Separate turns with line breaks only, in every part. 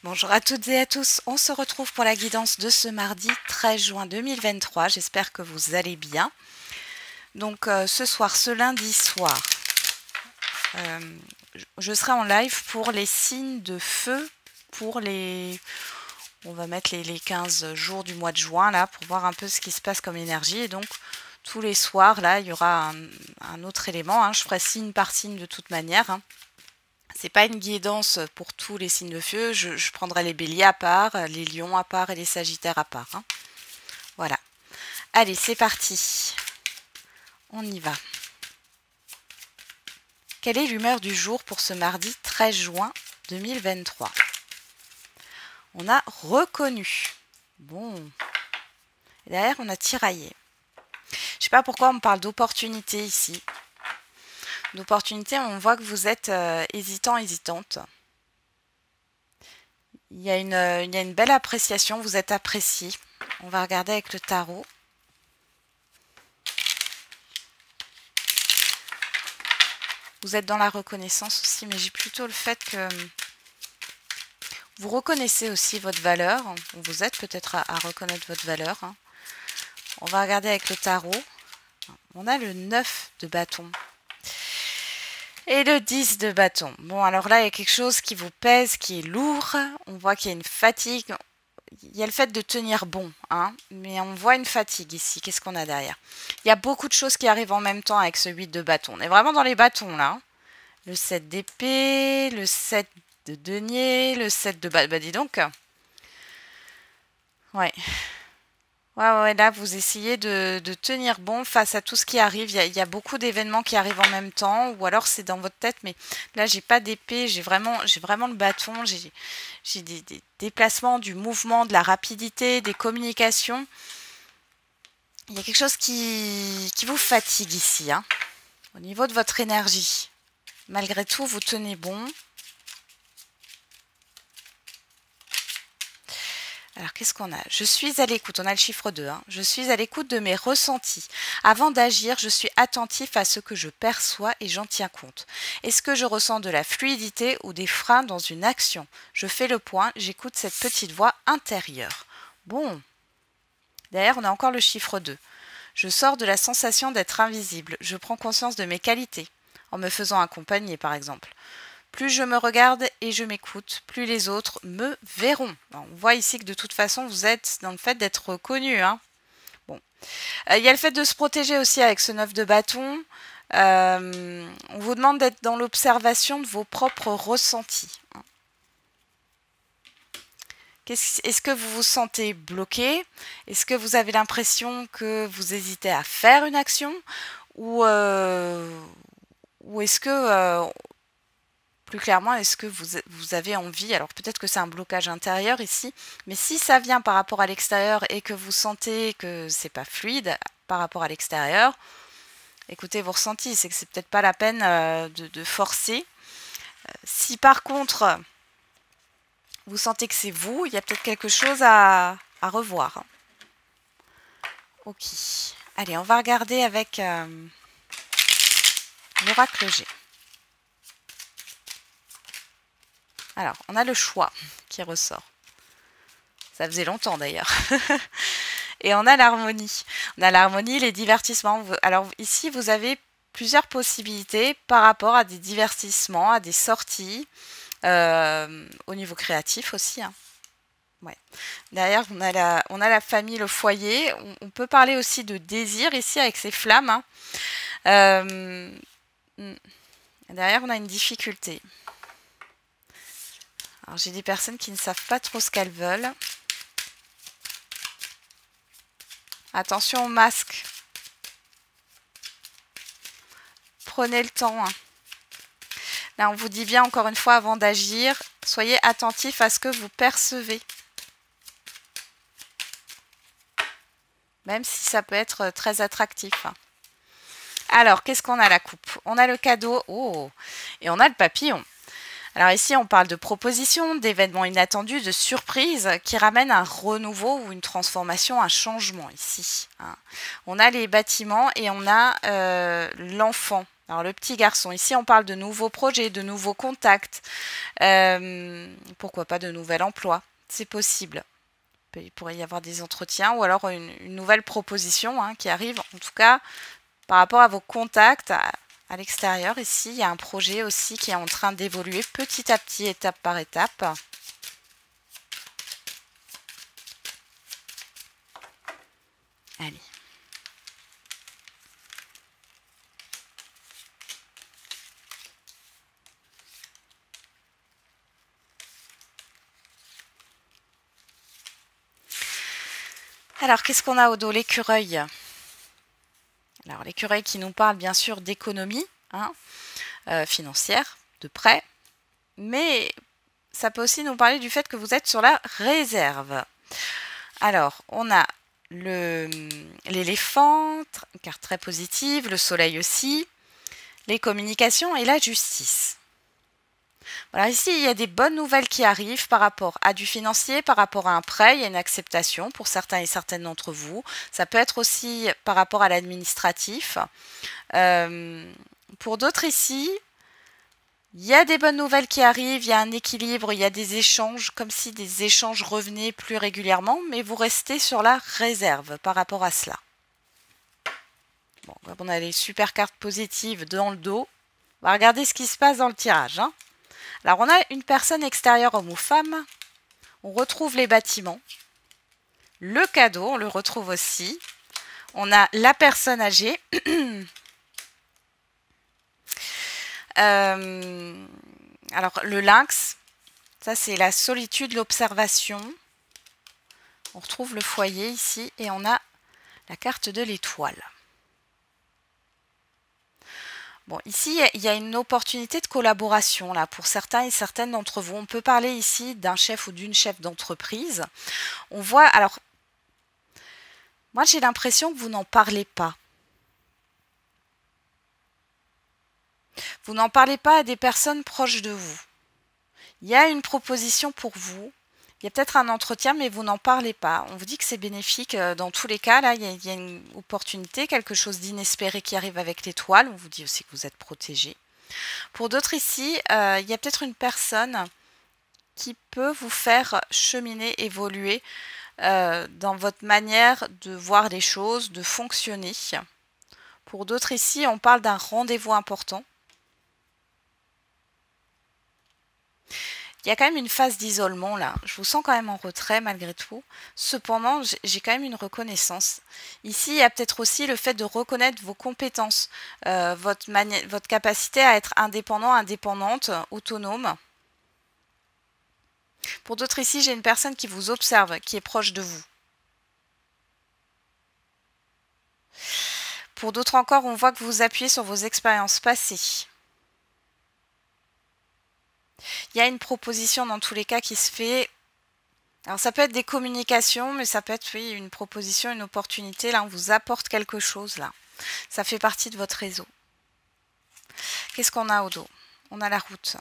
Bonjour à toutes et à tous, on se retrouve pour la guidance de ce mardi 13 juin 2023, j'espère que vous allez bien. Donc ce soir, ce lundi soir, je serai en live pour les signes de feu, pour les... On va mettre les 15 jours du mois de juin là, pour voir un peu ce qui se passe comme énergie. Et donc tous les soirs là, il y aura un autre élément, hein. Je ferai signe par signe de toute manière, hein. C'est pas une guidance pour tous les signes de feu, je prendrai les béliers à part, les lions à part et les sagittaires à part, hein. Voilà. Allez, c'est parti. On y va. Quelle est l'humeur du jour pour ce mardi 13 juin 2023? On a reconnu. Bon. Et derrière, on a tiraillé. Je sais pas pourquoi on me parle d'opportunité ici. D'opportunité, on voit que vous êtes hésitant, hésitante. Il y a une belle appréciation, vous êtes apprécié. On va regarder avec le tarot. Vous êtes dans la reconnaissance aussi, mais j'ai plutôt le fait que vous reconnaissez aussi votre valeur. Vous êtes peut-être à reconnaître votre valeur, hein. On va regarder avec le tarot. On a le 9 de bâton. Et le 10 de bâton. Bon, alors là, il y a quelque chose qui vous pèse, qui est lourd. On voit qu'il y a une fatigue. Il y a le fait de tenir bon, hein, mais on voit une fatigue ici. Qu'est-ce qu'on a derrière? Il y a beaucoup de choses qui arrivent en même temps avec ce 8 de bâton. On est vraiment dans les bâtons, là. Le 7 d'épée, le 7 de denier, le 7 de bâton. Bah, dis donc. Ouais. Ouais, là, vous essayez de tenir bon face à tout ce qui arrive. Il y a beaucoup d'événements qui arrivent en même temps, ou alors c'est dans votre tête, mais là, j'ai pas d'épée, j'ai vraiment le bâton, j'ai des déplacements, du mouvement, de la rapidité, des communications. Il y a quelque chose qui vous fatigue ici, hein, au niveau de votre énergie. Malgré tout, vous tenez bon. Alors, qu'est-ce qu'on a? Je suis à l'écoute, on a le chiffre 2, hein. Je suis à l'écoute de mes ressentis. Avant d'agir, je suis attentif à ce que je perçois et j'en tiens compte. Est-ce que je ressens de la fluidité ou des freins dans une action? Je fais le point, j'écoute cette petite voix intérieure. Bon. Derrière, on a encore le chiffre 2. Je sors de la sensation d'être invisible. Je prends conscience de mes qualités, en me faisant accompagner, par exemple. Plus je me regarde et je m'écoute, plus les autres me verront. Alors, on voit ici que de toute façon, vous êtes dans le fait d'être reconnu, hein. Bon. Il y a le fait de se protéger aussi avec ce 9 de bâton. On vous demande d'être dans l'observation de vos propres ressentis. Est-ce que vous vous sentez bloqué? Est-ce que vous avez l'impression que vous hésitez à faire une action? Ou est-ce que... plus clairement, est-ce que vous avez envie, alors peut-être que c'est un blocage intérieur ici, mais si ça vient par rapport à l'extérieur et que vous sentez que c'est pas fluide par rapport à l'extérieur, écoutez vos ressentis, c'est que c'est peut-être pas la peine de forcer. Si par contre vous sentez que c'est vous, il y a peut-être quelque chose à revoir. Ok, allez, on va regarder avec l'oracle G. Alors, on a le choix qui ressort. Ça faisait longtemps d'ailleurs. Et on a l'harmonie. On a l'harmonie, les divertissements. Alors ici, vous avez plusieurs possibilités par rapport à des divertissements, à des sorties, au niveau créatif aussi, hein. Ouais. Derrière, on a la famille, le foyer. On peut parler aussi de désir ici avec ces flammes, hein. Derrière, on a une difficulté. Alors, j'ai des personnes qui ne savent pas trop ce qu'elles veulent. Attention au masque. Prenez le temps, hein. Là, on vous dit bien, encore une fois, avant d'agir, soyez attentif à ce que vous percevez. Même si ça peut être très attractif, hein. Alors, qu'est-ce qu'on a, la coupe? On a le cadeau, oh, et on a le papillon. Alors ici, on parle de propositions, d'événements inattendus, de surprises qui ramènent un renouveau ou une transformation, un changement ici, hein. On a les bâtiments et on a l'enfant. Alors le petit garçon, ici on parle de nouveaux projets, de nouveaux contacts, pourquoi pas de nouvel emploi, c'est possible. Il pourrait y avoir des entretiens ou alors une nouvelle proposition hein, qui arrive, en tout cas par rapport à vos contacts à l'extérieur. Ici, il y a un projet aussi qui est en train d'évoluer petit à petit, étape par étape. Allez. Alors, qu'est-ce qu'on a au dos? L'écureuil. Alors, l'écureuil qui nous parle bien sûr d'économie hein, financière, de prêt, mais ça peut aussi nous parler du fait que vous êtes sur la réserve. Alors, on a l'éléphant, carte très positive, le soleil aussi, les communications et la justice. Voilà, ici, il y a des bonnes nouvelles qui arrivent par rapport à du financier, par rapport à un prêt, il y a une acceptation pour certains et certaines d'entre vous. Ça peut être aussi par rapport à l'administratif. Pour d'autres ici, il y a des bonnes nouvelles qui arrivent, il y a un équilibre, il y a des échanges, comme si des échanges revenaient plus régulièrement, mais vous restez sur la réserve par rapport à cela. Bon, on a les super cartes positives dans le dos. On va regarder ce qui se passe dans le tirage. Hein. Alors, on a une personne extérieure, homme ou femme. On retrouve les bâtiments. Le cadeau, on le retrouve aussi. On a la personne âgée. Alors, le lynx, ça c'est la solitude, l'observation. On retrouve le foyer ici et on a la carte de l'étoile. Bon, ici, il y a une opportunité de collaboration là pour certains et certaines d'entre vous. On peut parler ici d'un chef ou d'une chef d'entreprise. On voit, alors, moi j'ai l'impression que vous n'en parlez pas. Vous n'en parlez pas à des personnes proches de vous. Il y a une proposition pour vous. Il y a peut-être un entretien, mais vous n'en parlez pas. On vous dit que c'est bénéfique dans tous les cas. Là, il y a une opportunité, quelque chose d'inespéré qui arrive avec l'étoile. On vous dit aussi que vous êtes protégé. Pour d'autres ici, il y a peut-être une personne qui peut vous faire cheminer, évoluer dans votre manière de voir les choses, de fonctionner. Pour d'autres ici, on parle d'un rendez-vous important. Il y a quand même une phase d'isolement là. Je vous sens quand même en retrait malgré tout. Cependant, j'ai quand même une reconnaissance. Ici, il y a peut-être aussi le fait de reconnaître vos compétences, votre capacité à être indépendant, indépendante, autonome. Pour d'autres ici, j'ai une personne qui vous observe, qui est proche de vous. Pour d'autres encore, on voit que vous vous appuyez sur vos expériences passées. Il y a une proposition dans tous les cas qui se fait. Alors ça peut être des communications, mais ça peut être oui, une proposition, une opportunité. Là, on vous apporte quelque chose. Là, ça fait partie de votre réseau. Qu'est-ce qu'on a au dos? On a la route.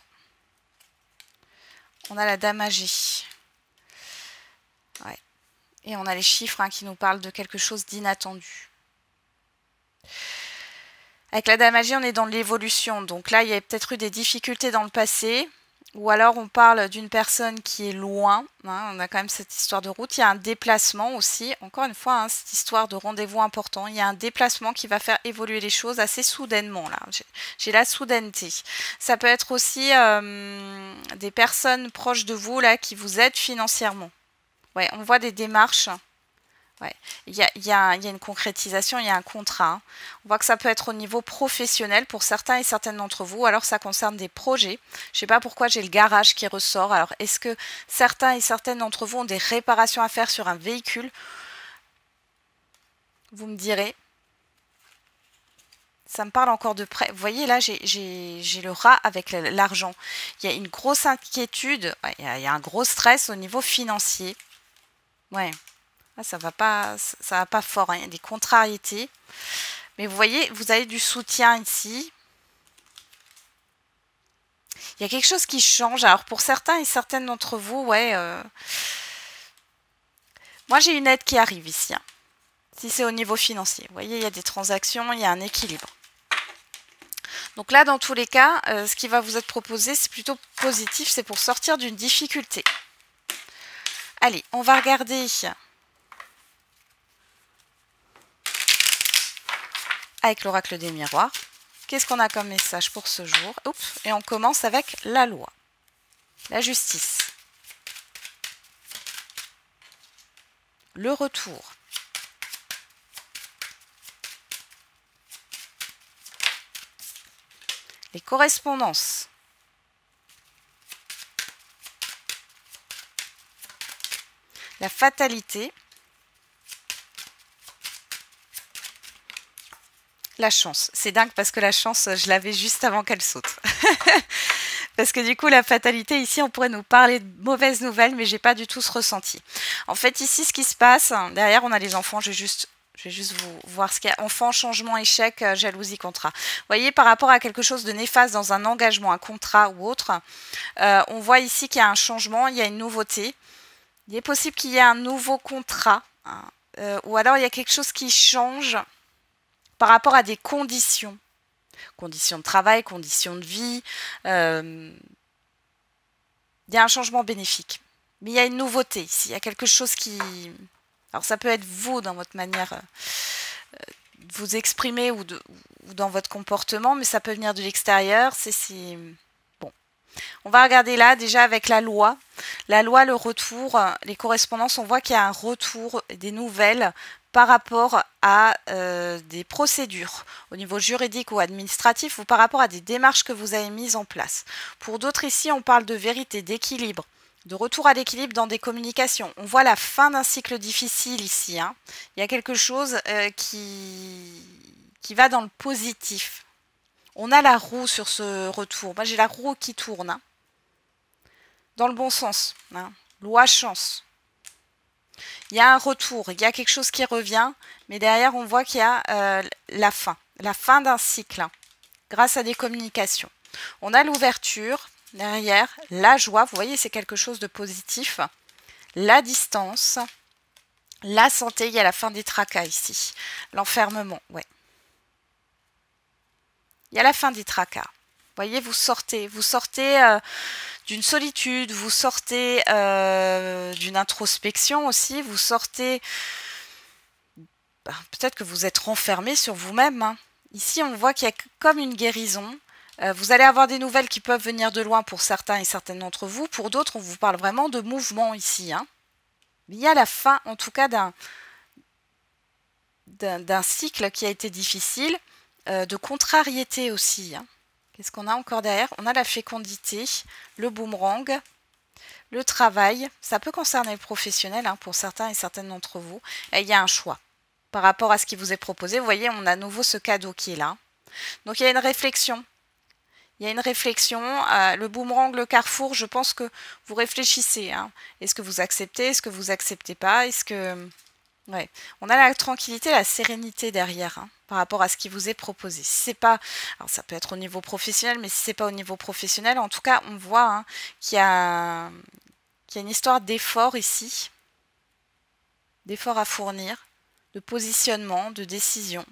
On a la dame âgée. Ouais. Et on a les chiffres hein, qui nous parlent de quelque chose d'inattendu. Avec la dame âgée, on est dans l'évolution. Donc là, il y a peut-être eu des difficultés dans le passé. Ou alors on parle d'une personne qui est loin, hein, on a quand même cette histoire de route, il y a un déplacement aussi, encore une fois, hein, cette histoire de rendez-vous important, il y a un déplacement qui va faire évoluer les choses assez soudainement, là, j'ai la soudaineté. Ça peut être aussi des personnes proches de vous, là, qui vous aident financièrement. Ouais, on voit des démarches. Ouais. Il y a une concrétisation, il y a un contrat. Hein. On voit que ça peut être au niveau professionnel pour certains et certaines d'entre vous. Alors ça concerne des projets. Je ne sais pas pourquoi j'ai le garage qui ressort. Alors est-ce que certains et certaines d'entre vous ont des réparations à faire sur un véhicule? Vous me direz. Ça me parle encore de près. Vous voyez là, j'ai le rat avec l'argent. Il y a une grosse inquiétude, ouais, il y a un gros stress au niveau financier. Ouais. Ah, ça va pas fort, hein. Il y a des contrariétés. Mais vous voyez, vous avez du soutien ici. Il y a quelque chose qui change. Alors pour certains et certaines d'entre vous, ouais. Moi j'ai une aide qui arrive ici. Hein. Si c'est au niveau financier. Vous voyez, il y a des transactions, il y a un équilibre. Donc là, dans tous les cas, ce qui va vous être proposé, c'est plutôt positif, c'est pour sortir d'une difficulté. Allez, on va regarder avec l'oracle des miroirs. Qu'est-ce qu'on a comme message pour ce jour? Oups, et on commence avec la loi, la justice, le retour, les correspondances, la fatalité, la chance. C'est dingue parce que la chance, je l'avais juste avant qu'elle saute. Parce que du coup, la fatalité, ici, on pourrait nous parler de mauvaises nouvelles, mais j'ai pas du tout ce ressenti. En fait, ici, ce qui se passe, derrière, on a les enfants, je vais juste vous voir ce qu'il y a. Enfants, changement, échec, jalousie, contrat. Vous voyez, par rapport à quelque chose de néfaste dans un engagement, un contrat ou autre, on voit ici qu'il y a un changement, il y a une nouveauté. Il est possible qu'il y ait un nouveau contrat, hein, ou alors il y a quelque chose qui change par rapport à des conditions. Conditions de travail, conditions de vie. Il y a un changement bénéfique. Mais il y a une nouveauté ici. Il y a quelque chose qui... Alors ça peut être vous dans votre manière de vous exprimer ou dans votre comportement, mais ça peut venir de l'extérieur. Bon. On va regarder là déjà avec la loi. La loi, le retour, les correspondances, on voit qu'il y a un retour, des nouvelles par rapport à des procédures au niveau juridique ou administratif ou par rapport à des démarches que vous avez mises en place. Pour d'autres ici, on parle de vérité, d'équilibre, de retour à l'équilibre dans des communications. On voit la fin d'un cycle difficile ici, hein. Il y a quelque chose qui va dans le positif. On a la roue sur ce retour. Moi, j'ai la roue qui tourne, hein, dans le bon sens, hein. Loi chance. Il y a un retour, il y a quelque chose qui revient, mais derrière, on voit qu'il y a la fin d'un cycle, hein, grâce à des communications. On a l'ouverture, derrière, la joie, vous voyez, c'est quelque chose de positif. La distance, la santé, il y a la fin des tracas ici. L'enfermement, ouais. Il y a la fin des tracas. Vous voyez, vous sortez d'une solitude, vous sortez d'une introspection aussi, vous sortez... peut-être que vous êtes renfermé sur vous-même, hein. Ici, on voit qu'il y a comme une guérison. Vous allez avoir des nouvelles qui peuvent venir de loin pour certains et certaines d'entre vous. Pour d'autres, on vous parle vraiment de mouvement ici, hein. Il y a la fin, en tout cas, d'un cycle qui a été difficile, de contrariété aussi, hein. Qu'est-ce qu'on a encore derrière? On a la fécondité, le boomerang, le travail. Ça peut concerner le professionnel, hein, pour certains et certaines d'entre vous. Et il y a un choix par rapport à ce qui vous est proposé. Vous voyez, on a à nouveau ce cadeau qui est là. Donc il y a une réflexion. Il y a une réflexion. Le boomerang, le carrefour, je pense que vous réfléchissez, hein. Est-ce que vous acceptez? Est-ce que vous acceptez pas? Est-ce que... Ouais. On a la tranquillité, la sérénité derrière, hein, par rapport à ce qui vous est proposé. Si c'est pas, alors ça peut être au niveau professionnel, mais si c'est pas au niveau professionnel, en tout cas, on voit, hein, qu'il y a une histoire d'effort ici, d'effort à fournir, de positionnement, de décision,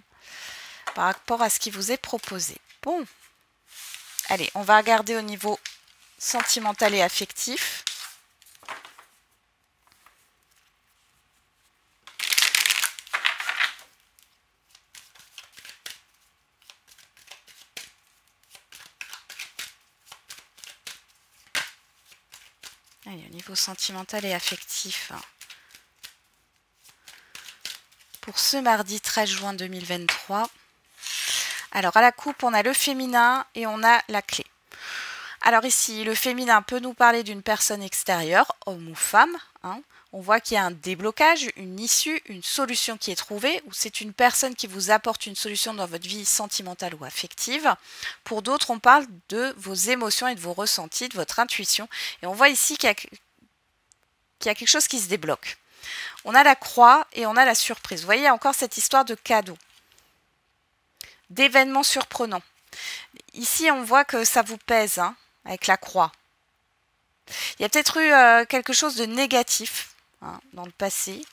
par rapport à ce qui vous est proposé. Bon, allez, on va regarder au niveau sentimental et affectif. Allez, au niveau sentimental et affectif, pour ce mardi 13 juin 2023. Alors, à la coupe, on a le féminin et on a la clé. Alors ici, le féminin peut nous parler d'une personne extérieure, homme ou femme, hein. On voit qu'il y a un déblocage, une issue, une solution qui est trouvée, ou c'est une personne qui vous apporte une solution dans votre vie sentimentale ou affective. Pour d'autres, on parle de vos émotions et de vos ressentis, de votre intuition. Et on voit ici qu'il y a quelque chose qui se débloque. On a la croix et on a la surprise. Vous voyez encore cette histoire de cadeau, d'événements surprenants. Ici, on voit que ça vous pèse, hein, avec la croix. Il y a peut-être eu quelque chose de négatif, hein, dans le passé.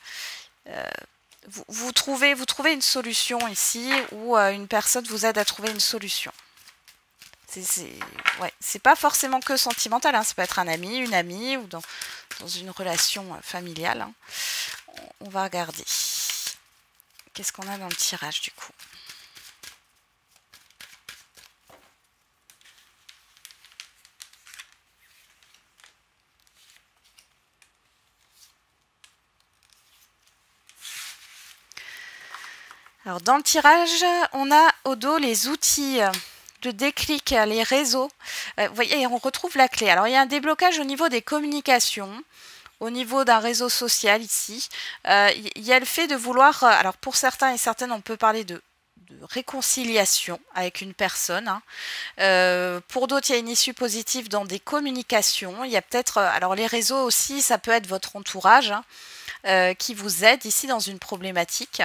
Vous trouvez une solution ici, ou une personne vous aide à trouver une solution. Ouais, c'est pas forcément que sentimental, hein. Ça peut être un ami, une amie ou dans une relation familiale. Hein. On va regarder. Qu'est-ce qu'on a dans le tirage du coup? Alors dans le tirage, on a au dos les outils de déclic, les réseaux. Vous voyez, on retrouve la clé. Alors il y a un déblocage au niveau des communications, au niveau d'un réseau social ici. Il y a le fait de vouloir, alors pour certains et certaines, on peut parler de réconciliation avec une personne. Hein. Pour d'autres, il y a une issue positive dans des communications. Il y a peut-être, alors les réseaux aussi, ça peut être votre entourage hein, qui vous aide ici dans une problématique.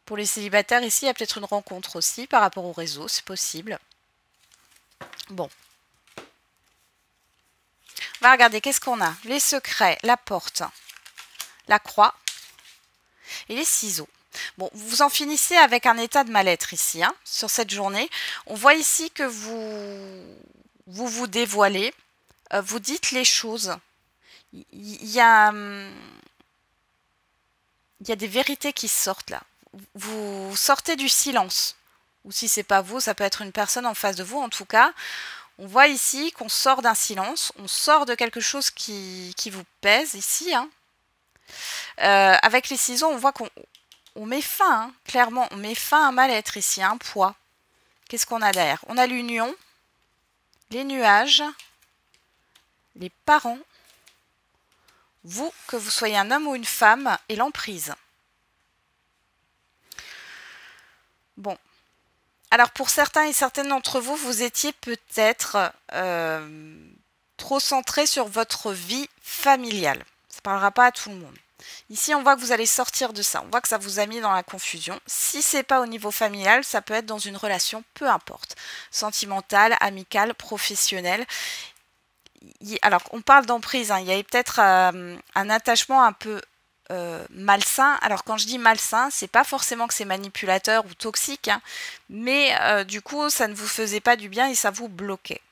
Pour les célibataires, ici, il y a peut-être une rencontre aussi par rapport au réseau, c'est possible. Bon. On va regarder, qu'est-ce qu'on a? Les secrets, la porte, la croix et les ciseaux. Bon, vous en finissez avec un état de mal-être ici, hein, sur cette journée. On voit ici que vous dévoilez, vous dites les choses. Il y a des vérités qui sortent là. Vous sortez du silence. Ou si c'est pas vous, ça peut être une personne en face de vous. En tout cas, on voit ici qu'on sort d'un silence, on sort de quelque chose qui vous pèse ici. Hein. Avec les ciseaux, on voit qu'on met fin, hein, clairement, on met fin à un mal-être ici, un poids. Qu'est-ce qu'on a derrière? On a l'union, les nuages, les parents, vous, que vous soyez un homme ou une femme, et l'emprise. Bon. Alors pour certains et certaines d'entre vous, vous étiez peut-être trop centré sur votre vie familiale. Ça ne parlera pas à tout le monde. Ici, on voit que vous allez sortir de ça. On voit que ça vous a mis dans la confusion. Si ce n'est pas au niveau familial, ça peut être dans une relation, peu importe. Sentimentale, amicale, professionnelle. Alors, on parle d'emprise. Hein. Il y avait peut-être un attachement un peu malsain. Alors quand je dis malsain, c'est pas forcément que c'est manipulateur ou toxique, hein, mais du coup ça ne vous faisait pas du bien et ça vous bloquait.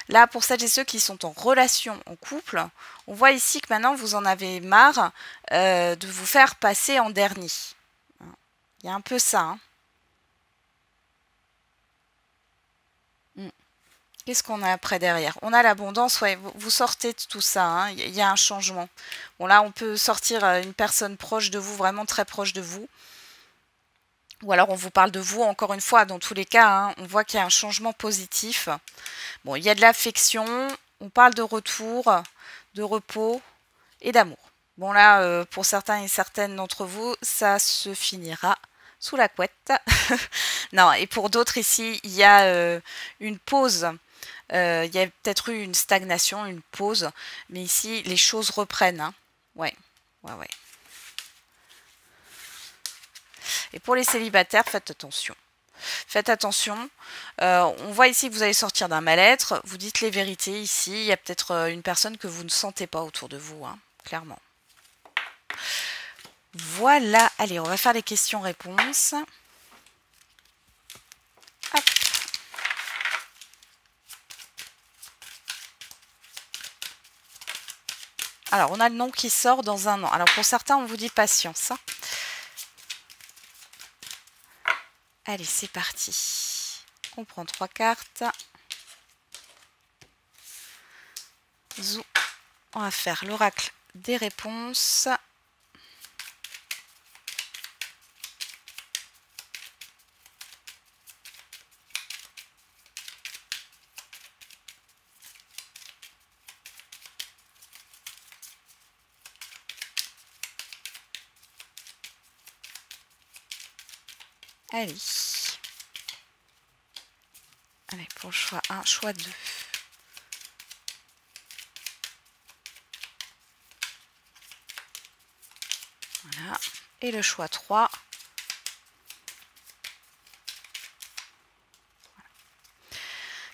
Là, pour celles et ceux qui sont en relation, en couple, on voit ici que maintenant vous en avez marre de vous faire passer en dernier. Il y a un peu ça. Hein. Qu'est-ce qu'on a après derrière? On a l'abondance, ouais, vous sortez de tout ça, hein, il y a un changement. Bon là, on peut sortir une personne proche de vous, vraiment très proche de vous. Ou alors on vous parle de vous, encore une fois, dans tous les cas, hein, on voit qu'il y a un changement positif. Bon, il y a de l'affection, on parle de retour, de repos et d'amour. Bon là, pour certains et certaines d'entre vous, ça se finira sous la couette. Non, et pour d'autres ici, il y a une pause. Il y a peut-être eu une stagnation, une pause, mais ici, les choses reprennent. Hein. Ouais. Et pour les célibataires, faites attention. Faites attention. On voit ici que vous allez sortir d'un mal-être. Vous dites les vérités ici. Il y a peut-être une personne que vous ne sentez pas autour de vous, hein, clairement. Voilà. Allez, on va faire les questions-réponses. Hop. Alors, on a le nom qui sort dans un an. Alors, pour certains, on vous dit patience. Hein. Allez, c'est parti. On prend 3 cartes. Zou. On va faire l'oracle des réponses. Allez. Allez, pour le choix 1, choix 2. Voilà. Et le choix 3. Voilà.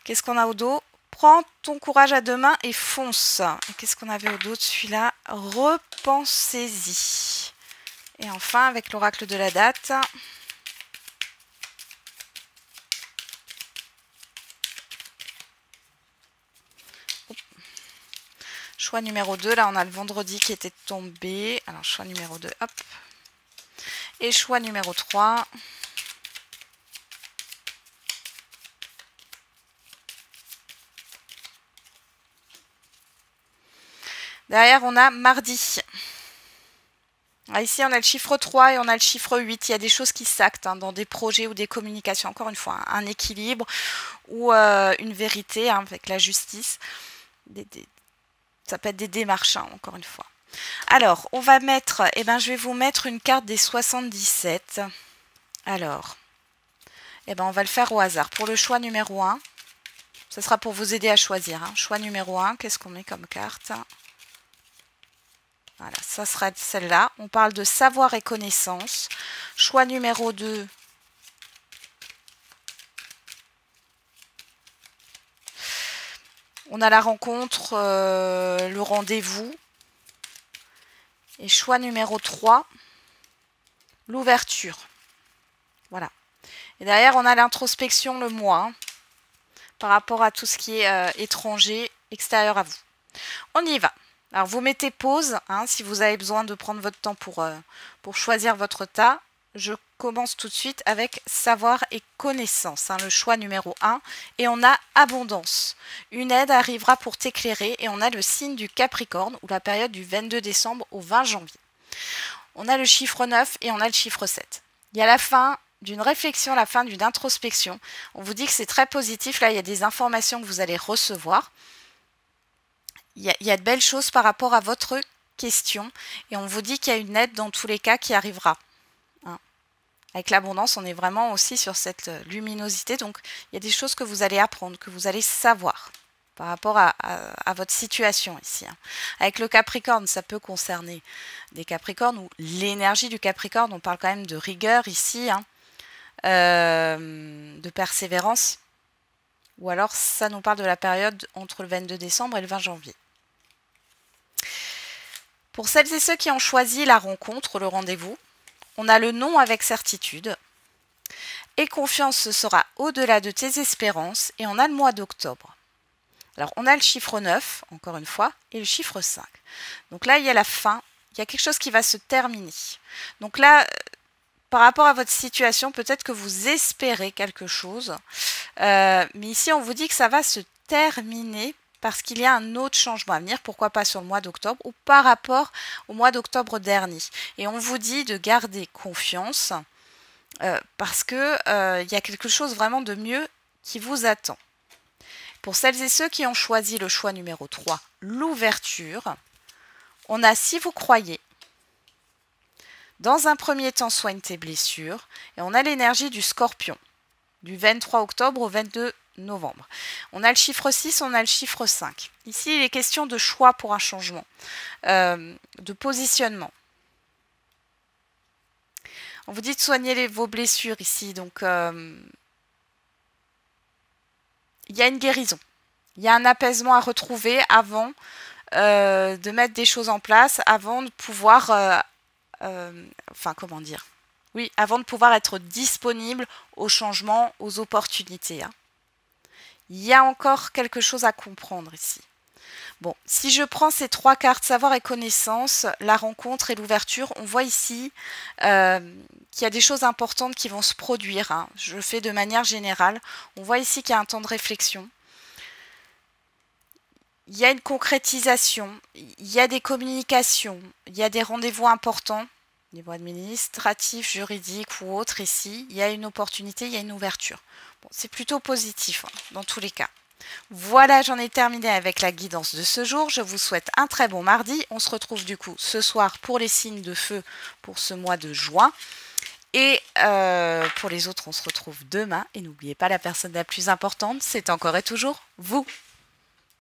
Qu'est-ce qu'on a au dos? Prends ton courage à deux mains et fonce. Qu'est-ce qu'on avait au dos de celui-là? Repensez-y. Et enfin, avec l'oracle de la date... Choix numéro 2, là on a le vendredi qui était tombé. Alors choix numéro 2, hop. Et choix numéro 3. Derrière, on a mardi. Alors ici, on a le chiffre 3 et on a le chiffre 8. Il y a des choses qui s'actent dans des projets ou des communications. Encore une fois, un équilibre ou une vérité avec la justice. Ça peut être des démarches, encore une fois. Alors, on va mettre, je vais vous mettre une carte des 77. Alors, on va le faire au hasard. Pour le choix numéro 1, ça sera pour vous aider à choisir. Choix numéro 1, qu'est-ce qu'on met comme carte ? Voilà, ça sera celle-là. On parle de savoir et connaissance. Choix numéro 2. On a la rencontre, le rendez-vous. Et choix numéro 3, l'ouverture. Voilà. Et derrière, on a l'introspection, le moi, par rapport à tout ce qui est étranger, extérieur à vous. On y va. Alors, vous mettez pause, si vous avez besoin de prendre votre temps pour choisir votre tas. Je commence tout de suite avec savoir et connaissance, le choix numéro 1. Et on a abondance. Une aide arrivera pour t'éclairer et on a le signe du Capricorne ou la période du 22 décembre au 20 janvier. On a le chiffre 9 et on a le chiffre 7. Il y a la fin d'une réflexion, la fin d'une introspection. On vous dit que c'est très positif. Là, il y a des informations que vous allez recevoir. Il y a de belles choses par rapport à votre question et on vous dit qu'il y a une aide dans tous les cas qui arrivera. Avec l'abondance, on est vraiment aussi sur cette luminosité. Donc, il y a des choses que vous allez apprendre, que vous allez savoir par rapport à votre situation ici. Avec le Capricorne, ça peut concerner des Capricornes ou l'énergie du Capricorne. On parle quand même de rigueur ici, de persévérance. Ou alors, ça nous parle de la période entre le 22 décembre et le 20 janvier. Pour celles et ceux qui ont choisi la rencontre, le rendez-vous, on a le non avec certitude. Et confiance, ce sera au-delà de tes espérances. Et on a le mois d'octobre. Alors, on a le chiffre 9, encore une fois, et le chiffre 5. Donc là, il y a la fin. Il y a quelque chose qui va se terminer. Donc là, par rapport à votre situation, peut-être que vous espérez quelque chose. Mais ici, on vous dit que ça va se terminer parce qu'il y a un autre changement à venir. Pourquoi pas sur le mois d'octobre ou par rapport au mois d'octobre dernier. Et on vous dit de garder confiance parce qu'il y a quelque chose vraiment de mieux qui vous attend. Pour celles et ceux qui ont choisi le choix numéro 3, l'ouverture, on a si vous croyez. Dans un premier temps, soigne tes blessures. Et on a l'énergie du Scorpion, du 23 octobre au 22 novembre. On a le chiffre 6, on a le chiffre 5. Ici, il est question de choix pour un changement, de positionnement. On vous dit de soigner vos blessures ici. Donc, il y a une guérison. Il y a un apaisement à retrouver avant de mettre des choses en place, avant de pouvoir... avant de pouvoir être disponible aux changements, aux opportunités. Il y a encore quelque chose à comprendre ici. Bon, si je prends ces 3 cartes, savoir et connaissance, la rencontre et l'ouverture, on voit ici qu'il y a des choses importantes qui vont se produire. Je le fais de manière générale. On voit ici qu'il y a un temps de réflexion. Il y a une concrétisation, il y a des communications, il y a des rendez-vous importants, niveau administratif, juridique ou autre ici. Il y a une opportunité, il y a une ouverture. Bon, c'est plutôt positif dans tous les cas. Voilà, j'en ai terminé avec la guidance de ce jour. Je vous souhaite un très bon mardi. On se retrouve du coup ce soir pour les signes de feu pour ce mois de juin. Et pour les autres, on se retrouve demain. Et n'oubliez pas, la personne la plus importante, c'est encore et toujours vous.